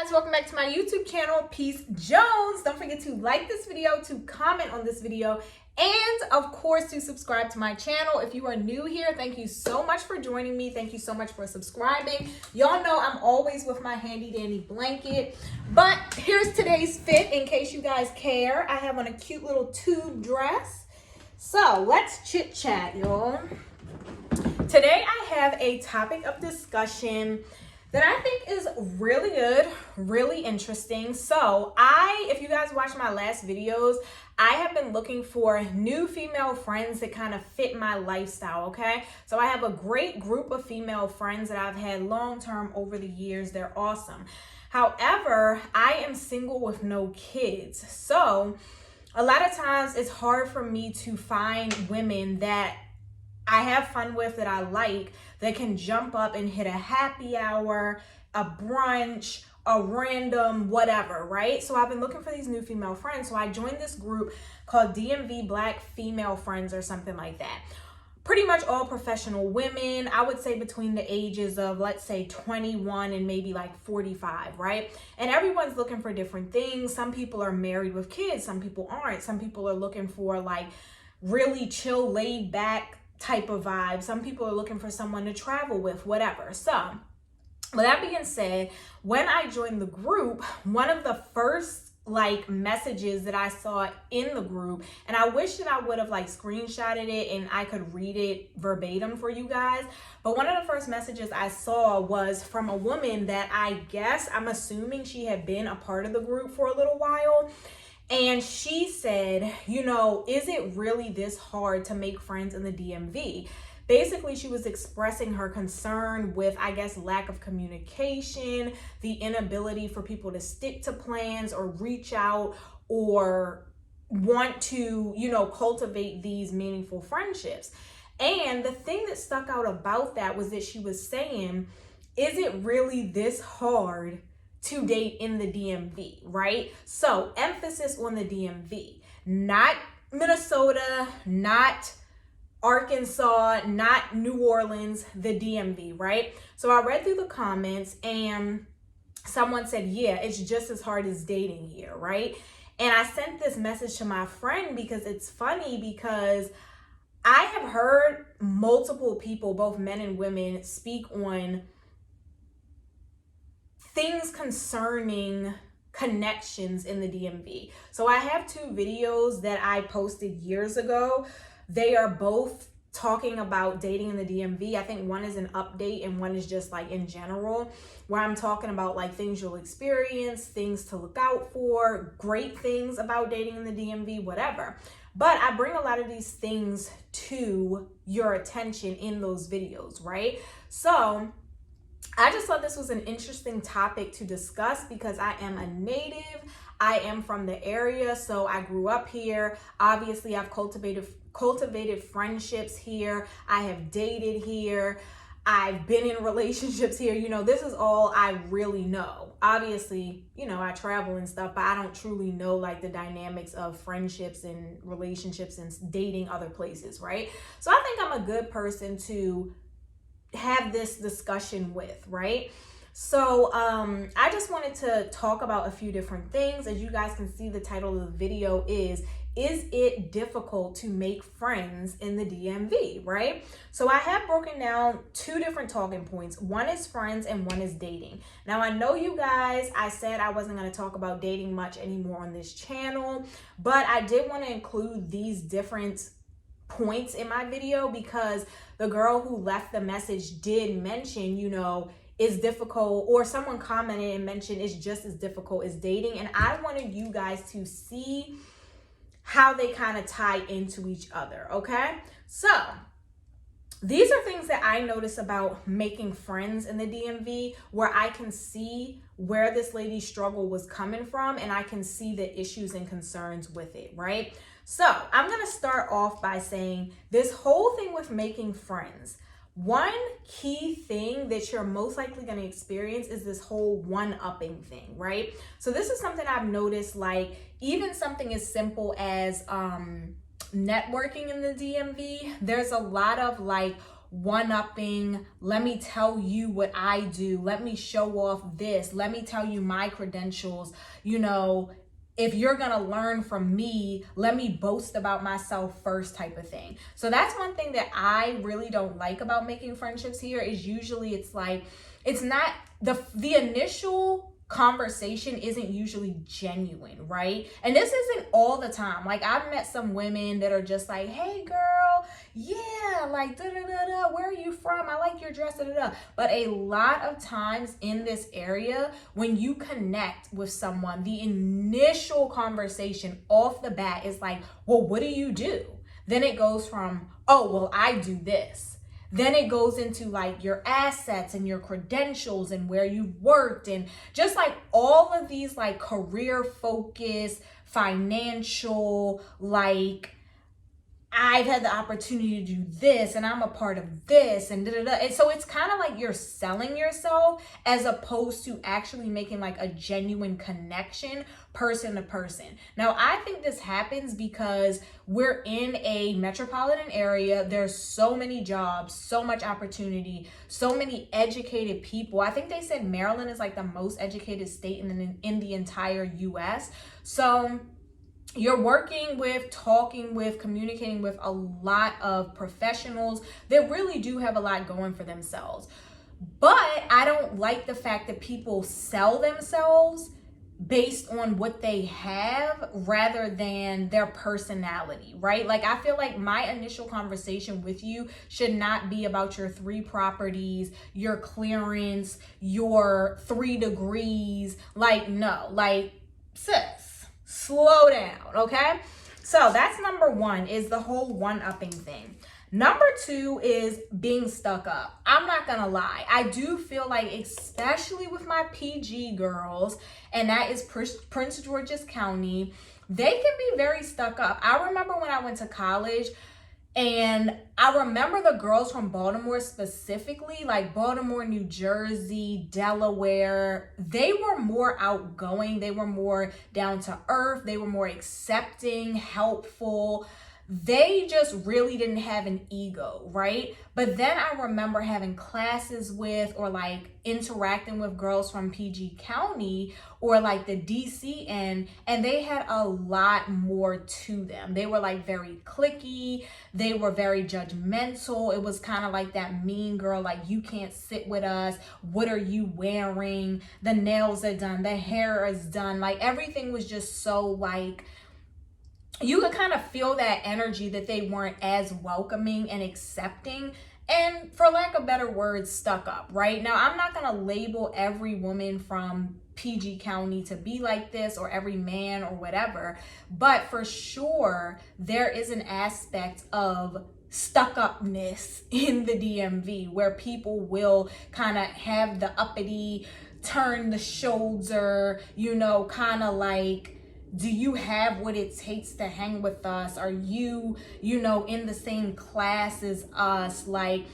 guys, welcome back to my YouTube channel, Peace Jones. Don't forget to like this video, to comment on this video, and of course to subscribe to my channel. If you are new here, thank you so much for joining me. Thank you so much for subscribing. Y'all know I'm always with my handy dandy blanket, but here's today's fit in case you guys care. I have on a cute little tube dress. So let's chit chat, y'all. Today I have a topic of discussion that I think is really good, really interesting. So if you guys watched my last videos, I have been looking for new female friends that kind of fit my lifestyle, okay? So I have a great group of female friends that I've had long-term over the years. They're awesome. However, I am single with no kids. So a lot of times it's hard for me to find women that I have fun with, that I like, that can jump up and hit a happy hour, a brunch, a random whatever, right? So I've been looking for these new female friends. So I joined this group called DMV Black Female Friends or something like that. Pretty much all professional women, I would say between the ages of, let's say 21 and maybe like 45, right? And everyone's looking for different things. Some people are married with kids, some people aren't. Some people are looking for like really chill, laid back type of vibe. Some people are looking for someone to travel with, whatever. So with that being said, when I joined the group, one of the first messages that I saw in the group, and I wish that I would have screenshotted it and I could read it verbatim for you guys, but one of the first messages I saw was from a woman that I'm assuming she had been a part of the group for a little while. And she said, you know, is it really this hard to make friends in the DMV? Basically, she was expressing her concern with, lack of communication, the inability for people to stick to plans or reach out or want to, cultivate these meaningful friendships. And the thing that stuck out about that was that she was saying, is it really this hard to date in the DMV, right? So emphasis on the DMV, not Minnesota, not Arkansas, not New Orleans, the DMV, right? So I read through the comments and someone said, yeah, it's just as hard as dating here, right? And I sent this message to my friend because it's funny, because I have heard multiple people, both men and women, speak on things concerning connections in the DMV. So I have two videos that I posted years ago. They are both talking about dating in the DMV. I think one is an update and one is just in general, where I'm talking about things you'll experience, things to look out for, great things about dating in the DMV, whatever. But I bring a lot of these things to your attention in those videos, right? So I just thought this was an interesting topic to discuss because I am a native. I am from the area, so I grew up here. Obviously, I've cultivated friendships here. I have dated here. I've been in relationships here. This is all I really know. Obviously, I travel and stuff, but I don't truly know the dynamics of friendships and relationships and dating other places, right? So I think I'm a good person to have this discussion with, right? So I just wanted to talk about a few different things. As you guys can see, the title of the video is it difficult to make friends in the DMV, right? So I have broken down two different talking points. One is friends and one is dating. Now I know you guys, I said I wasn't going to talk about dating much anymore on this channel, but I did want to include these different points in my video because the girl who left the message did mention, is difficult, or someone commented and mentioned it's just as difficult as dating. And I wanted you guys to see how they kind of tie into each other, okay? So these are things that I notice about making friends in the DMV, where I can see where this lady's struggle was coming from and I can see the issues and concerns with it, right? So I'm going to start off by saying this whole thing with making friends. One key thing that you're most likely going to experience is this whole one-upping thing, right? So this is something I've noticed, even something as simple as networking in the DMV. There's a lot of one-upping. Let me tell you what I do. Let me show off this. Let me tell you my credentials. You know, if you're gonna learn from me, let me boast about myself first, type of thing. So that's one thing that I really don't like about making friendships here, is usually it's like, it's not, the initial conversation isn't usually genuine, right? And this isn't all the time. Like, I've met some women that are just like, hey girl, yeah, like da da da da, where are you from? I like your dress, da da da. But a lot of times in this area, when you connect with someone, the initial conversation off the bat is like, well, what do you do? Then it goes from, oh, well, I do this. Then it goes into like your assets and your credentials and where you've worked, and just like all of these like career focused, financial, like, I've had the opportunity to do this and I'm a part of this and da da da. And so it's kind of like you're selling yourself as opposed to actually making like a genuine connection person to person. Now, I think this happens because we're in a metropolitan area. There's so many jobs, so much opportunity, so many educated people. I think they said Maryland is like the most educated state in the entire US. So you're working with, talking with, communicating with a lot of professionals that really do have a lot going for themselves. But I don't like the fact that people sell themselves based on what they have rather than their personality, right? Like, I feel like my initial conversation with you should not be about your 3 properties, your clearance, your 3 degrees. Like, no, like, sis, slow down, okay? So that's number 1, is the whole one-upping thing. Number 2 is being stuck up. I'm not gonna lie. I do feel like, especially with my PG girls, and that is Prince George's County, they can be very stuck up. I remember when I went to college, and I remember the girls from Baltimore specifically, like Baltimore, New Jersey, Delaware, they were more outgoing. They were more down to earth. They were more accepting, helpful. They just really didn't have an ego, right? But then I remember having classes with, or like interacting with girls from PG County or like the DC end, and they had a lot more to them. They were like very cliquey. They were very judgmental. It was kind of like that mean girl, like, you can't sit with us. What are you wearing? The nails are done. The hair is done. Like, everything was just so like, you could kind of feel that energy that they weren't as welcoming and accepting, and for lack of better words, stuck up, right? Now, I'm not going to label every woman from PG County to be like this, or every man or whatever, but for sure, there is an aspect of stuck-upness in the DMV where people will kind of have the uppity, turn the shoulder, you know, kind of like, do you have what it takes to hang with us? Are you, you know, in the same class as us? Like,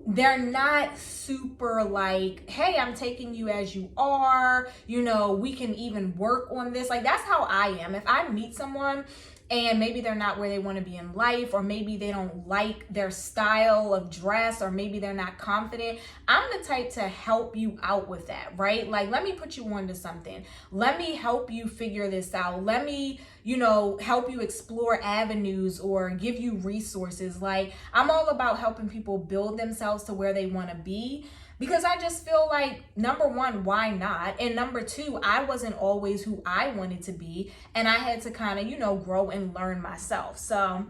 they're not super like, hey, I'm taking you as you are, you know, we can even work on this. Like, that's how I am. If I meet someone and maybe they're not where they want to be in life, or maybe they don't like their style of dress, or maybe they're not confident, I'm the type to help you out with that, right? Like, let me put you onto something. Let me help you figure this out. Let me, you know, help you explore avenues or give you resources. Like, I'm all about helping people build themselves to where they want to be. Because I just feel like, number 1, why not? And number 2, I wasn't always who I wanted to be. And I had to kind of, you know, grow and learn myself. So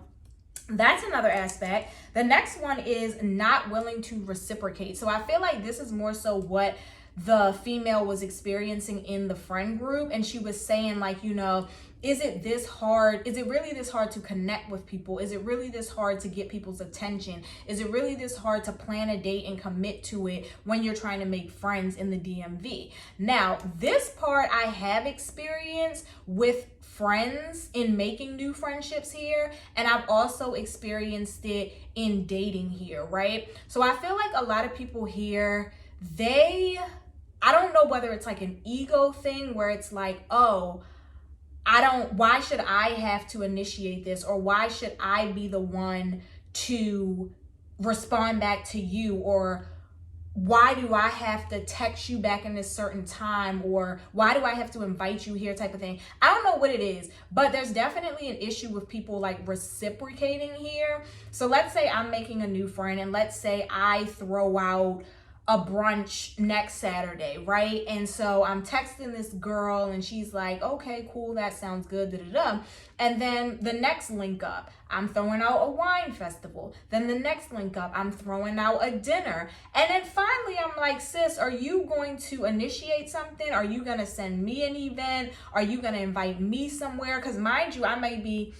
that's another aspect. The next one is not willing to reciprocate. So I feel like this is more so what the female was experiencing in the friend group. And she was saying, like, you know, is it this hard? Is it really this hard to connect with people? Is it really this hard to get people's attention? Is it really this hard to plan a date and commit to it when you're trying to make friends in the DMV? Now, this part I have experienced with friends in making new friendships here, and I've also experienced it in dating here, right? So I feel like a lot of people here, I don't know whether it's like an ego thing where it's like, oh, why should I have to initiate this? Or why should I be the one to respond back to you, or why do I have to text you back in this certain time, or why do I have to invite you here type of thing. I don't know what it is, but there's definitely an issue with people like reciprocating here. So let's say I'm making a new friend, and let's say I throw out a brunch next Saturday, right? And so I'm texting this girl and she's like, okay, cool, that sounds good, da-da-da. And then the next link up, I'm throwing out a wine festival. Then the next link up, I'm throwing out a dinner. And then finally I'm like, sis, are you going to initiate something? Are you gonna send me an event? Are you gonna invite me somewhere? Because mind you, I may be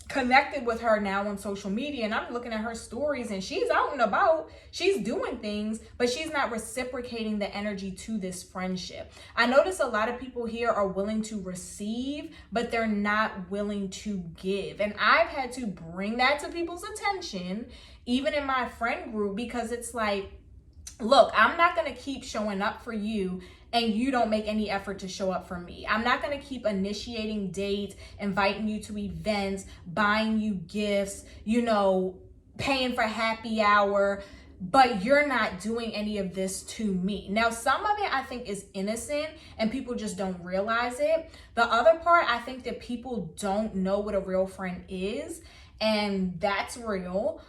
connected with her now on social media, and I'm looking at her stories and she's out and about, she's doing things, but she's not reciprocating the energy to this friendship. I notice a lot of people here are willing to receive, but they're not willing to give. And I've had to bring that to people's attention, even in my friend group, because it's like, look, I'm not going to keep showing up for you and you don't make any effort to show up for me. I'm not going to keep initiating dates, inviting you to events, buying you gifts, you know, paying for happy hour, but you're not doing any of this to me. Now, some of it I think is innocent and people just don't realize it. The other part, I think that people don't know what a real friend is, and that's real.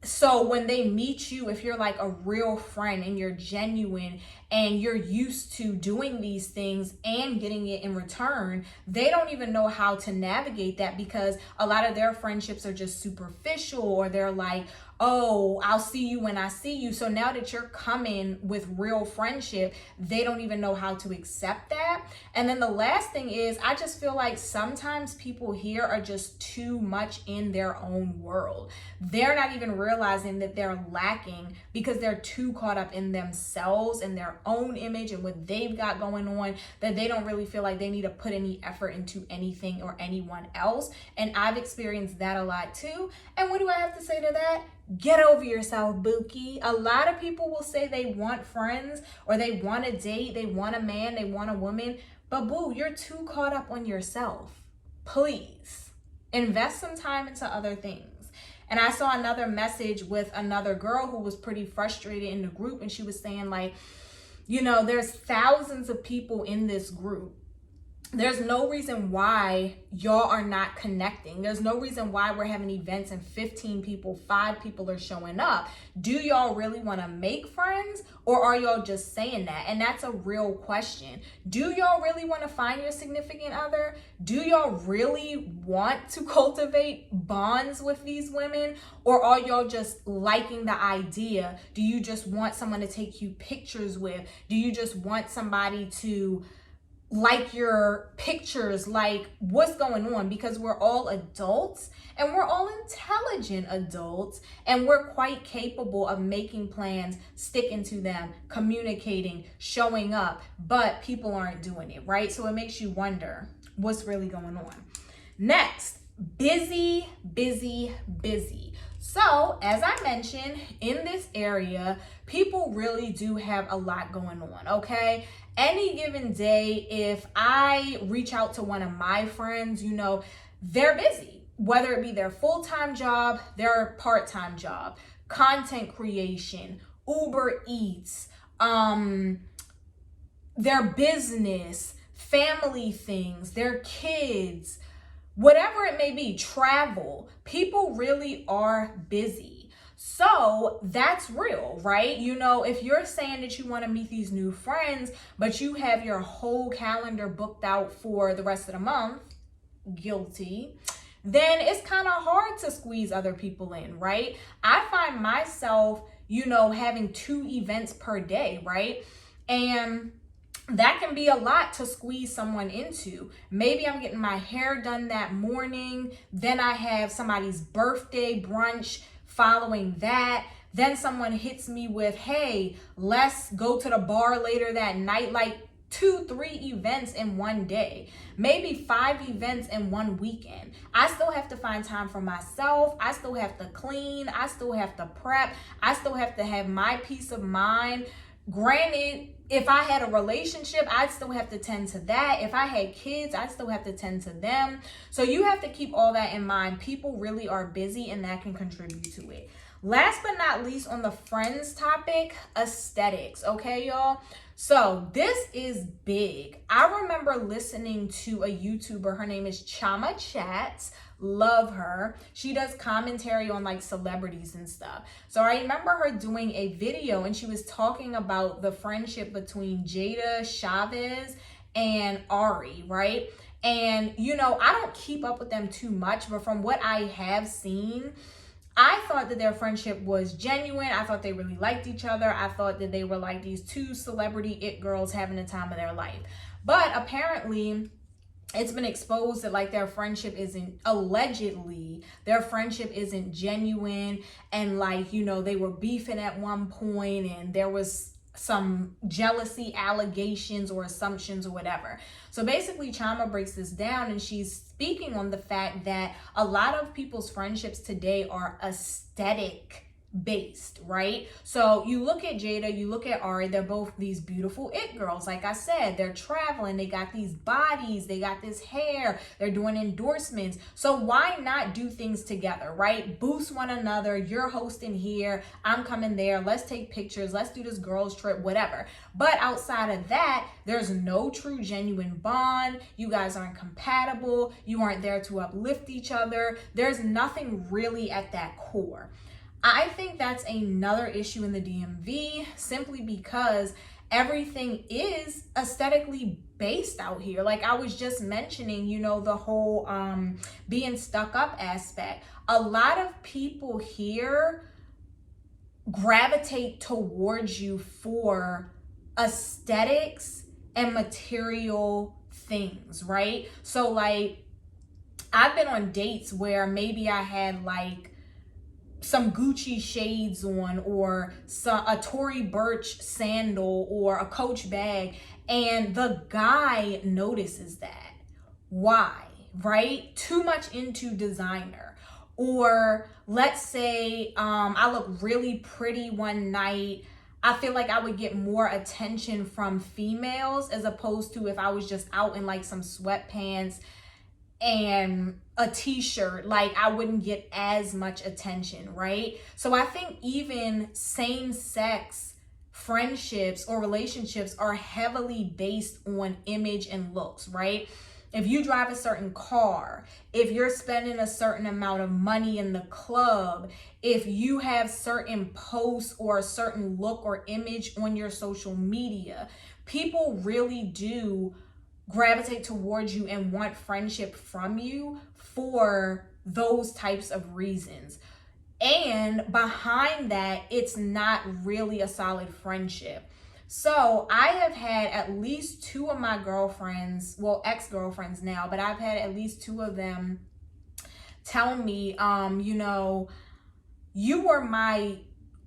So when they meet you, if you're like a real friend and you're genuine and you're used to doing these things and getting it in return, they don't even know how to navigate that, because a lot of their friendships are just superficial, or they're like, oh, I'll see you when I see you. So now that you're coming with real friendship, they don't even know how to accept that. And then the last thing is, I just feel like sometimes people here are just too much in their own world. They're not even realizing that they're lacking because they're too caught up in themselves and their own image and what they've got going on, that they don't really feel like they need to put any effort into anything or anyone else. And I've experienced that a lot too. And what do I have to say to that? Get over yourself, Bookie. A lot of people will say they want friends, or they want a date, they want a man, they want a woman, but boo, you're too caught up on yourself. Please invest some time into other things. And I saw another message with another girl who was pretty frustrated in the group, and she was saying like, you know, there's thousands of people in this group. There's no reason why y'all are not connecting. There's no reason why we're having events and 15 people, 5 people are showing up. Do y'all really want to make friends, or are y'all just saying that? And that's a real question. Do y'all really want to find your significant other? Do y'all really want to cultivate bonds with these women, or are y'all just liking the idea? Do you just want someone to take you pictures with? Do you just want somebody to like your pictures? Like, what's going on? Because we're all adults, and we're all intelligent adults, and we're quite capable of making plans, sticking to them, communicating, showing up, but people aren't doing it, right? So it makes you wonder what's really going on. Next, busy, busy, busy. So as I mentioned, in this area, people really do have a lot going on, okay? Any given day, if I reach out to one of my friends, you know, they're busy, whether it be their full-time job, their part-time job, content creation, Uber Eats, their business, family things, their kids, whatever it may be, travel. People really are busy. So that's real, right? You know, if you're saying that you want to meet these new friends, but you have your whole calendar booked out for the rest of the month, guilty, then it's kind of hard to squeeze other people in, right? I find myself, you know, having 2 events per day, right? And that can be a lot to squeeze someone into. Maybe I'm getting my hair done that morning, then I have somebody's birthday brunch following that, then someone hits me with, hey, let's go to the bar later that night. Like 2-3 events in one day, maybe 5 events in one weekend. I still have to find time for myself. I still have to clean. I still have to prep. I still have to have my peace of mind. Granted, if I had a relationship, I'd still have to tend to that. If I had kids, I'd still have to tend to them. So you have to keep all that in mind. People really are busy, and that can contribute to it. Last but not least on the friends topic, aesthetics, okay, y'all? So this is big. I remember listening to a YouTuber, her name is Chama Chats. Love her. She does commentary on like celebrities and stuff. So I remember her doing a video and she was talking about the friendship between Jada Chavez and Ari, right? And you know, I don't keep up with them too much, but from what I have seen, I thought that their friendship was genuine. I thought they really liked each other. I thought that they were like these two celebrity it girls having the time of their life. But apparently, it's been exposed that like their friendship isn't, allegedly, their friendship isn't genuine. And like, you know, they were beefing at one point and there was some jealousy allegations or assumptions or whatever. So basically Chama breaks this down and she's speaking on the fact that a lot of people's friendships today are aesthetic based, right? So you look at Jada, you look at Ari, they're both these beautiful it girls. Like I said, they're traveling, they got these bodies, they got this hair, they're doing endorsements. So why not do things together, right? Boost one another. You're hosting here, I'm coming there, let's take pictures, let's do this girls trip, whatever. But outside of that, there's no true genuine bond. You guys aren't compatible. You aren't there to uplift each other. There's nothing really at that core. I think that's another issue in the DMV simply because everything is aesthetically based out here. Like I was just mentioning, you know, the whole being stuck up aspect. A lot of people here gravitate towards you for aesthetics and material things, right? So like I've been on dates where maybe I had like some Gucci shades on or a Tory Burch sandal or a Coach bag, and the guy notices that. Why? Right? Too much into designer. Or let's say I look really pretty one night. I feel like I would get more attention from females as opposed to if I was just out in like some sweatpants and a t-shirt, like I wouldn't get as much attention, right? So I think even same-sex friendships or relationships are heavily based on image and looks, right? If you drive a certain car, if you're spending a certain amount of money in the club, if you have certain posts or a certain look or image on your social media, people really do gravitate towards you and want friendship from you for those types of reasons. And behind that, it's not really a solid friendship. So I have had at least two of my girlfriends, well, ex-girlfriends now, but I've had at least two of them tell me, you know, you were my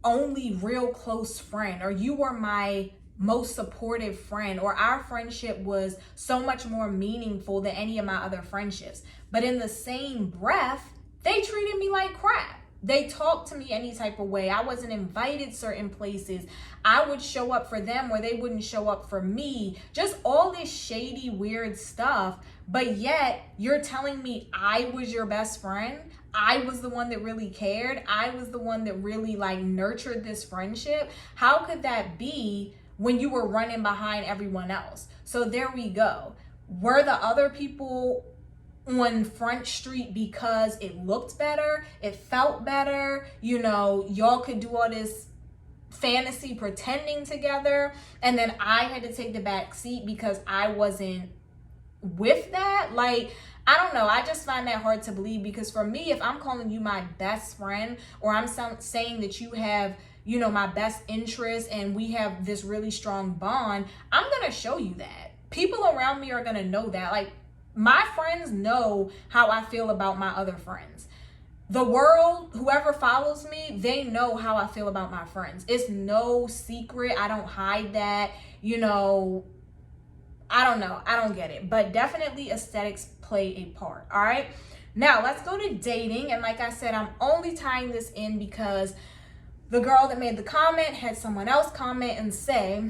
only real close friend, or you were my most supportive friend, or our friendship was so much more meaningful than any of my other friendships. But in the same breath, they treated me like crap. They talked to me any type of way. I wasn't invited certain places. I would show up for them where they wouldn't show up for me. Just all this shady, weird stuff. But yet you're telling me I was your best friend. I was the one that really cared. I was the one that really like nurtured this friendship. How could that be when you were running behind everyone else? So there we go. Were the other people on Front Street because it looked better, it felt better, you know, y'all could do all this fantasy pretending together, and then I had to take the back seat because I wasn't with that? Like, I don't know. I just find that hard to believe, because for me, if I'm calling you my best friend, or I'm saying that you have, you know, my best interest and we have this really strong bond, I'm going to show you that. People around me are going to know that. Like, my friends know how I feel about my other friends. The world, whoever follows me, they know how I feel about my friends. It's no secret. I don't hide that. You know, I don't know. I don't get it. But definitely aesthetics play a part. All right. Now let's go to dating. And like I said, I'm only tying this in because the girl that made the comment had someone else comment and say,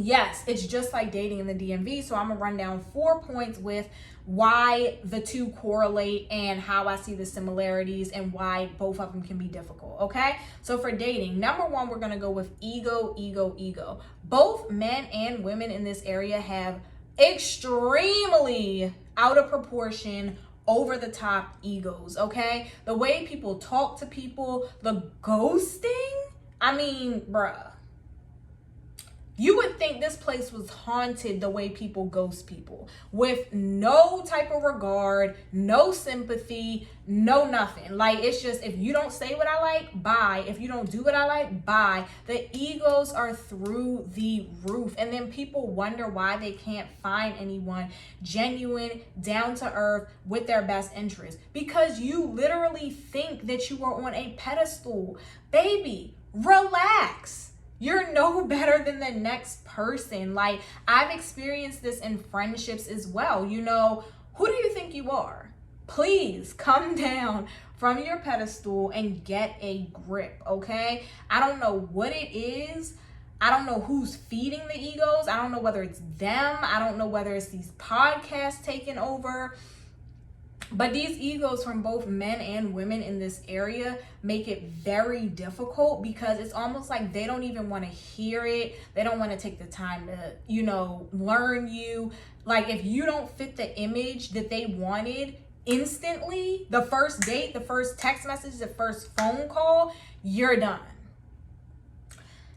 yes, it's just like dating in the DMV. So I'm gonna run down 4 points with why the two correlate and how I see the similarities and why both of them can be difficult. Okay, so for dating, number one, we're gonna go with ego, ego, ego. Both men and women in this area have extremely out of proportion, over the top egos. Okay, the way people talk to people, the ghosting, I mean, bruh, you would think this place was haunted the way people ghost people, with no type of regard, no sympathy, no nothing. Like, it's just, if you don't say what I like, bye. If you don't do what I like, bye. The egos are through the roof. And then people wonder why they can't find anyone genuine, down to earth, with their best interest. Because you literally think that you are on a pedestal. Baby, relax. You're no better than the next person. Like, I've experienced this in friendships as well. You know, who do you think you are? Please come down from your pedestal and get a grip, okay? I don't know what it is. I don't know who's feeding the egos. I don't know whether it's them. I don't know whether it's these podcasts taking over. But these egos from both men and women in this area make it very difficult, because it's almost like they don't even want to hear it. They don't want to take the time to, you know, learn you. Like, if you don't fit the image that they wanted instantly, the first date, the first text message, the first phone call, you're done.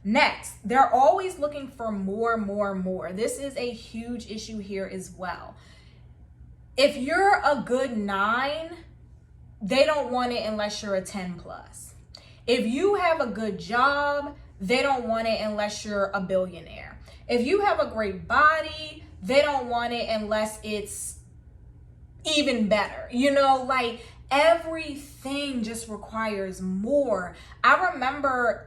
Next, they're always looking for more, more, more. This is a huge issue here as well. If you're a good 9, they don't want it unless you're a 10 plus. If you have a good job, they don't want it unless you're a billionaire. If you have a great body, they don't want it unless it's even better. You know, like, everything just requires more. I remember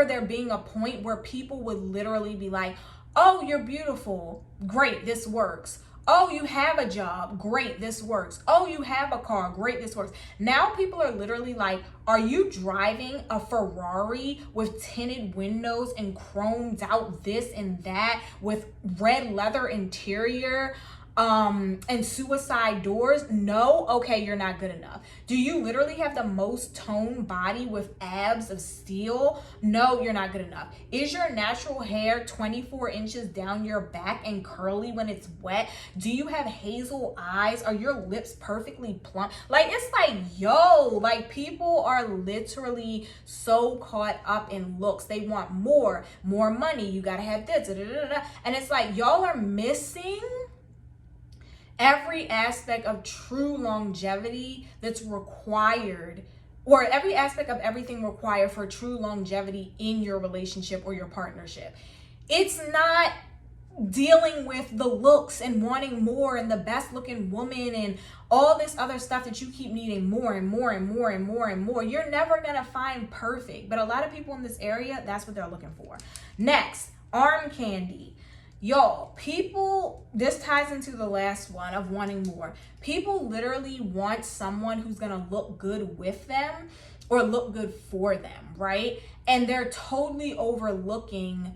there being a point where people would literally be like, oh, you're beautiful. Great, this works. Oh, you have a job. Great, this works. Oh, you have a car. Great, this works. Now people are literally like, are you driving a Ferrari with tinted windows and chromed out this and that with red leather interior? And suicide doors? No? Okay, you're not good enough. Do you literally have the most toned body with abs of steel? No, you're not good enough. Is your natural hair 24 inches down your back and curly when it's wet? Do you have hazel eyes? Are your lips perfectly plump? Like, it's like, yo, like, people are literally so caught up in looks. They want more money. You gotta have this, and it's like, y'all are missing every aspect of true longevity that's required, or every aspect of everything required for true longevity in your relationship or your partnership. It's not dealing with the looks and wanting more and the best looking woman and all this other stuff that you keep needing more and more and more and more and more. You're never gonna find perfect, but a lot of people in this area, that's what they're looking for. Next, arm candy. Y'all, people, this ties into the last one of wanting more. People literally want someone who's gonna look good with them or look good for them, right? And they're totally overlooking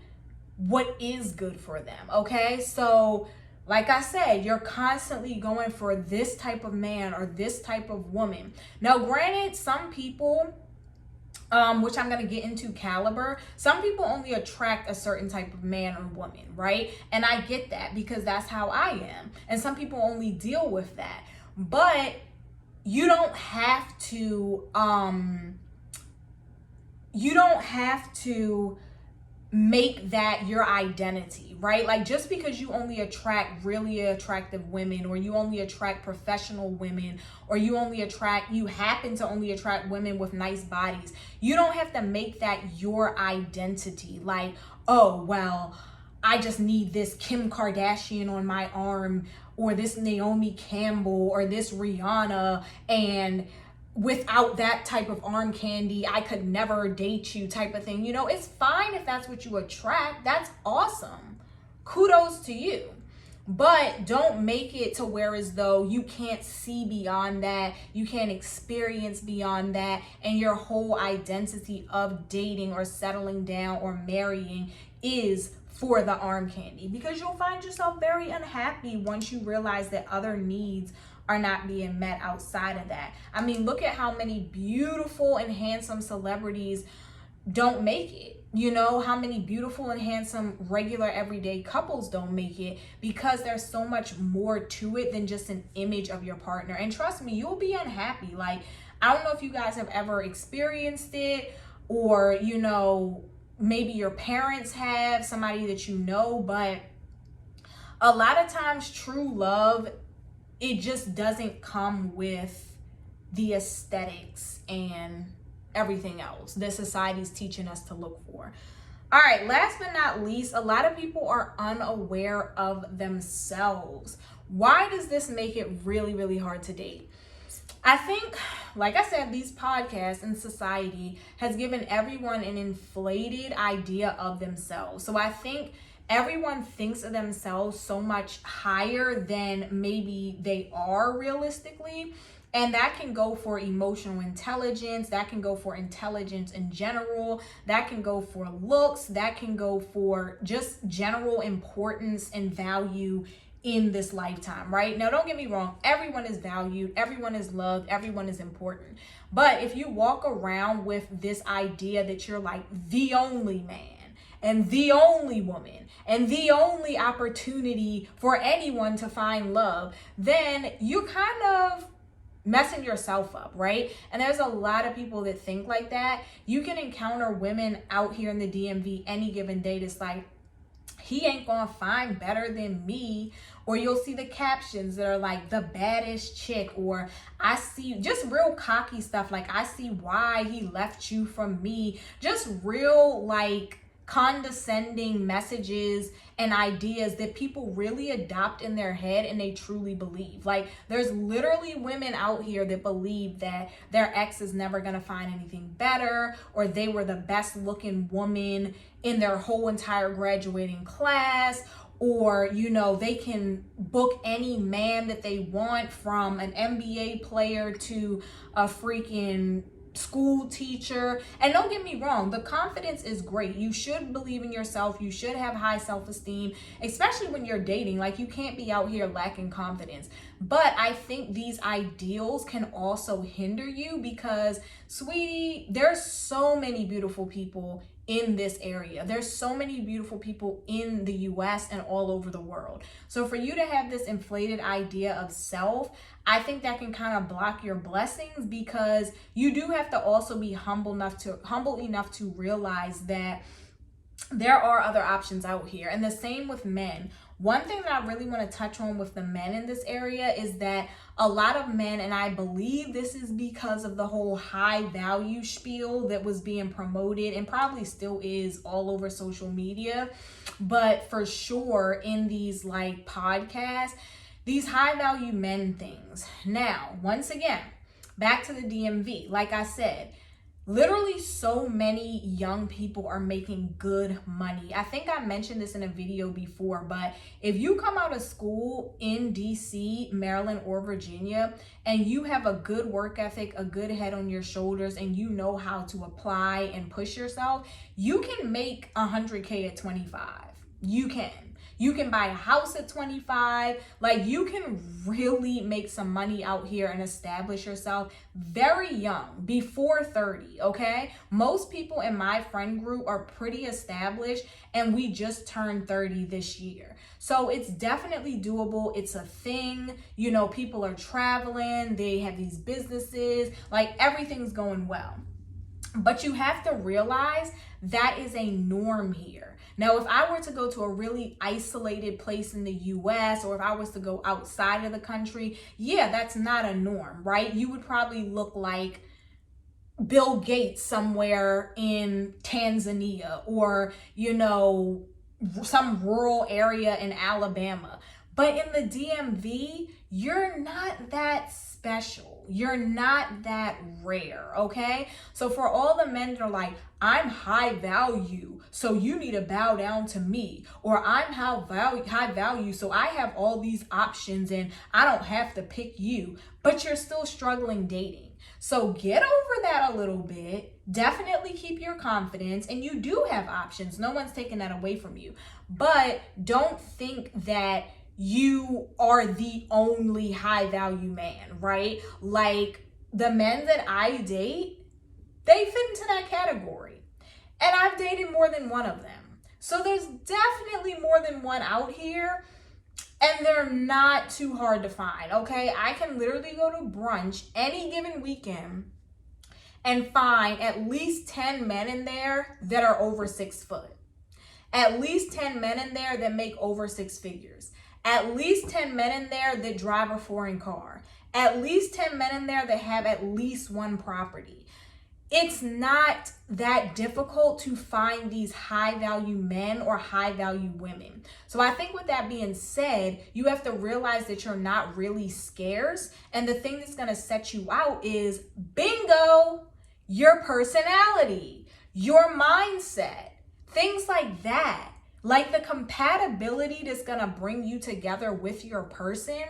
what is good for them, okay? So, like I said, you're constantly going for this type of man or this type of woman. Now, granted, some people, which I'm going to get into caliber, some people only attract a certain type of man or woman, right? And I get that because that's how I am. And some people only deal with that. But you don't have to, make that your identity, right? Like, just because you only attract really attractive women, or you only attract professional women, or you happen to only attract women with nice bodies, you don't have to make that your identity. Like, oh, well, I just need this Kim Kardashian on my arm, or this Naomi Campbell, or this Rihanna, and without that type of arm candy, I could never date you type of thing. You know, it's fine if that's what you attract. That's awesome. Kudos to you. But don't make it to where as though you can't see beyond that, you can't experience beyond that, and your whole identity of dating or settling down or marrying is for the arm candy, because you'll find yourself very unhappy once you realize that other needs are not being met outside of that. I mean, look at how many beautiful and handsome celebrities don't make it. You know, how many beautiful and handsome regular everyday couples don't make it, because there's so much more to it than just an image of your partner. And trust me, you'll be unhappy. Like, I don't know if you guys have ever experienced it, or, you know, maybe your parents have, somebody that you know, but a lot of times true love, it just doesn't come with the aesthetics and everything else that society's teaching us to look for. All right, last but not least, a lot of people are unaware of themselves. Why does this make it really, really hard to date? I think, like I said, these podcasts and society has given everyone an inflated idea of themselves. So I think everyone thinks of themselves so much higher than maybe they are realistically. And that can go for emotional intelligence, that can go for intelligence in general, that can go for looks, that can go for just general importance and value in this lifetime, right? Now, don't get me wrong, everyone is valued, everyone is loved, everyone is important. But if you walk around with this idea that you're like the only man and the only woman and the only opportunity for anyone to find love, then you kind of messing yourself up, right? And there's a lot of people that think like that. You can encounter women out here in the DMV any given day that's like, he ain't gonna find better than me. Or you'll see the captions that are like, the baddest chick, or I see, just real cocky stuff like, I see why he left you from me. Just real like condescending messages and ideas that people really adopt in their head and they truly believe. Like, there's literally women out here that believe that their ex is never gonna find anything better, or they were the best looking woman in their whole entire graduating class, or, you know, they can book any man that they want, from an NBA player to a freaking school teacher. And don't get me wrong, the confidence is great. You should believe in yourself. You should have high self-esteem, especially when you're dating. Like, you can't be out here lacking confidence. But I think these ideals can also hinder you because, sweetie, there's so many beautiful people in this area. There's so many beautiful people in the US and all over the world. So for you to have this inflated idea of self, I think that can kind of block your blessings, because you do have to also be humble enough to realize that there are other options out here. And the same with men. One thing that I really want to touch on with the men in this area is that a lot of men, and I believe this is because of the whole high value spiel that was being promoted and probably still is all over social media, but for sure in these like podcasts, these high value men things. Now, once again, back to the DMV, like I said, literally so many young people are making good money. I think I mentioned this in a video before, but if you come out of school in DC, Maryland, or Virginia, and you have a good work ethic, a good head on your shoulders, and you know how to apply and push yourself, you can make 100K at 25. You can. You can buy a house at 25. Like, you can really make some money out here and establish yourself very young, before 30, okay? Most people in my friend group are pretty established, and we just turned 30 this year. So it's definitely doable. It's a thing. You know, people are traveling. They have these businesses. Like, everything's going well. But you have to realize that is a norm here. Now, if I were to go to a really isolated place in the US, or if I was to go outside of the country, yeah, that's not a norm, right? You would probably look like Bill Gates somewhere in Tanzania, or, you know, some rural area in Alabama. But in the DMV, you're not that special. You're not that rare, okay? So for all the men that are like, I'm high value, so you need to bow down to me, or I'm high value, so I have all these options and I don't have to pick you, but you're still struggling dating. So get over that a little bit. Definitely keep your confidence, and you do have options. No one's taking that away from you. But don't think that you are the only high value man, right? Like the men that I date, they fit into that category. And I've dated more than one of them. So there's definitely more than one out here. And they're not too hard to find, okay? I can literally go to brunch any given weekend and find at least 10 men in there that are over 6 foot. At least 10 men in there that make over 6 figures. At least 10 men in there that drive a foreign car. At least 10 men in there that have at least one property. It's not that difficult to find these high value men or high value women. So I think with that being said, you have to realize that you're not really scarce. And the thing that's going to set you out is bingo, your personality, your mindset, things like that. Like the compatibility that's going to bring you together with your person.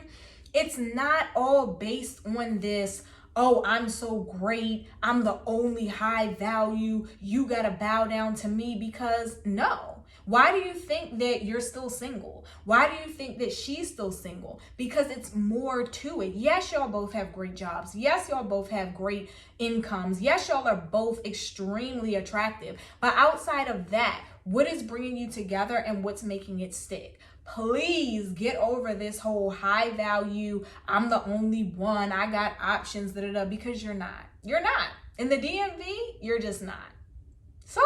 It's not all based on this, oh, I'm so great, I'm the only high value, you gotta bow down to me, because no. Why do you think that you're still single? Why do you think that she's still single? Because it's more to it. Yes, y'all both have great jobs. Yes, y'all both have great incomes. Yes, y'all are both extremely attractive. But outside of that, what is bringing you together and what's making it stick? Please get over this whole high value, I'm the only one, I got options, because you're not. You're not. In the DMV, you're just not. Sorry.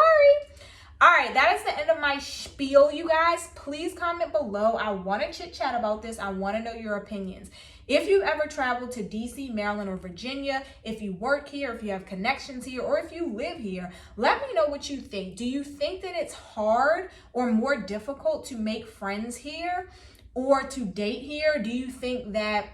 All right, that is the end of my spiel, you guys. Please comment below. I want to chit chat about this. I want to know your opinions. If you've ever traveled to DC, Maryland, or Virginia, if you work here, if you have connections here, or if you live here, let me know what you think. Do you think that it's hard or more difficult to make friends here or to date here? Do you think that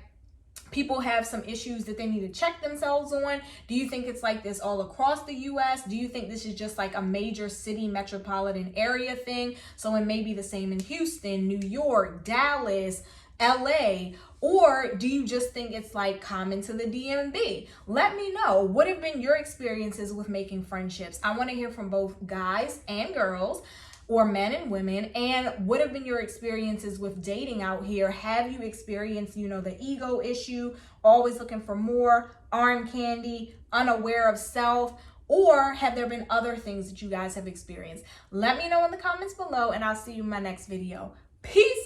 people have some issues that they need to check themselves on? Do you think it's like this all across the US? Do you think this is just like a major city metropolitan area thing? So it may be the same in Houston, New York, Dallas, LA, or do you just think it's like common to the DMV? Let me know. What have been your experiences with making friendships? I want to hear from both guys and girls, or men and women, and what have been your experiences with dating out here? Have you experienced, the ego issue, always looking for more, arm candy, unaware of self, or have there been other things that you guys have experienced? Let me know in the comments below, and I'll see you in my next video. Peace.